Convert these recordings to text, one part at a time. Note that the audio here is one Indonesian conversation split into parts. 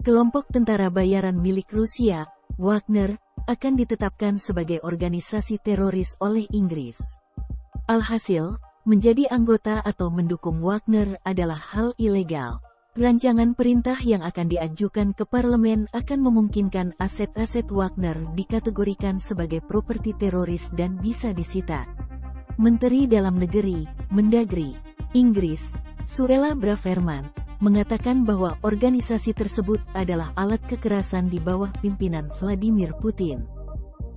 kelompok tentara bayaran milik Rusia, Wagner, akan ditetapkan sebagai organisasi teroris oleh Inggris. Alhasil, menjadi anggota atau mendukung Wagner adalah hal ilegal. Rancangan perintah yang akan diajukan ke parlemen akan memungkinkan aset-aset Wagner dikategorikan sebagai properti teroris dan bisa disita. Menteri Dalam Negeri, Mendagri, Inggris, Suella Braverman, mengatakan bahwa organisasi tersebut adalah alat kekerasan di bawah pimpinan Vladimir Putin.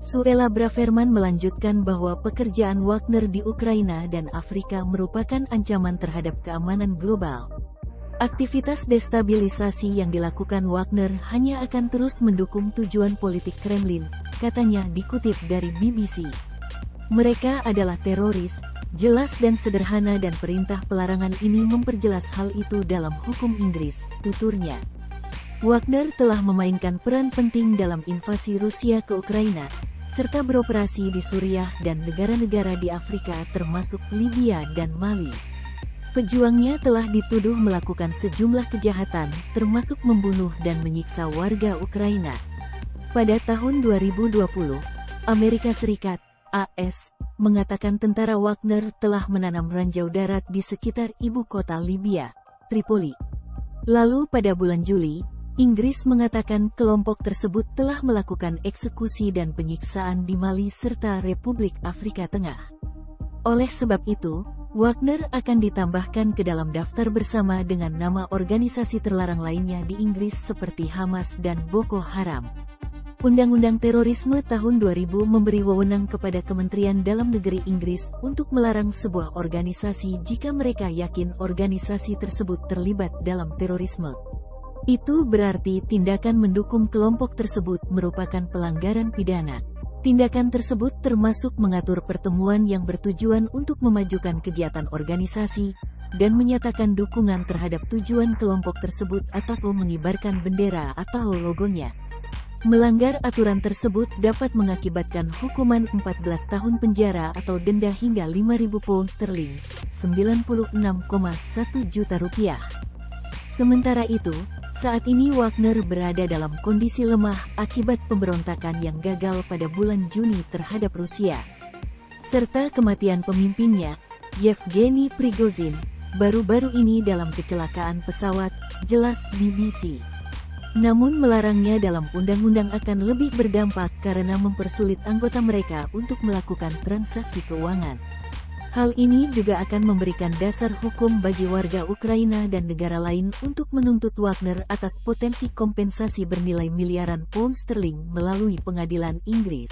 Suella Braverman melanjutkan bahwa pekerjaan Wagner di Ukraina dan Afrika merupakan ancaman terhadap keamanan global. Aktivitas destabilisasi yang dilakukan Wagner hanya akan terus mendukung tujuan politik Kremlin, katanya dikutip dari BBC. Mereka adalah teroris, jelas dan sederhana dan perintah pelarangan ini memperjelas hal itu dalam hukum Inggris, tuturnya. Wagner telah memainkan peran penting dalam invasi Rusia ke Ukraina, serta beroperasi di Suriah dan negara-negara di Afrika termasuk Libya dan Mali. Pejuangnya telah dituduh melakukan sejumlah kejahatan, termasuk membunuh dan menyiksa warga Ukraina. Pada tahun 2020, Amerika Serikat, AS, mengatakan tentara Wagner telah menanam ranjau darat di sekitar ibu kota Libya, Tripoli. Lalu pada bulan Juli, Inggris mengatakan kelompok tersebut telah melakukan eksekusi dan penyiksaan di Mali serta Republik Afrika Tengah. Oleh sebab itu, Wagner akan ditambahkan ke dalam daftar bersama dengan nama organisasi terlarang lainnya di Inggris seperti Hamas dan Boko Haram. Undang-Undang Terorisme tahun 2000 memberi wewenang kepada Kementerian Dalam Negeri Inggris untuk melarang sebuah organisasi jika mereka yakin organisasi tersebut terlibat dalam terorisme. Itu berarti tindakan mendukung kelompok tersebut merupakan pelanggaran pidana. Tindakan tersebut termasuk mengatur pertemuan yang bertujuan untuk memajukan kegiatan organisasi, dan menyatakan dukungan terhadap tujuan kelompok tersebut atau mengibarkan bendera atau logonya. Melanggar aturan tersebut dapat mengakibatkan hukuman 14 tahun penjara atau denda hingga 5.000 pound sterling, 96,1 juta rupiah. Sementara itu, saat ini Wagner berada dalam kondisi lemah akibat pemberontakan yang gagal pada bulan Juni terhadap Rusia, serta kematian pemimpinnya, Yevgeny Prigozhin, baru-baru ini dalam kecelakaan pesawat, jelas BBC. Namun melarangnya dalam undang-undang akan lebih berdampak karena mempersulit anggota mereka untuk melakukan transaksi keuangan. Hal ini juga akan memberikan dasar hukum bagi warga Ukraina dan negara lain untuk menuntut Wagner atas potensi kompensasi bernilai miliaran pound sterling melalui pengadilan Inggris.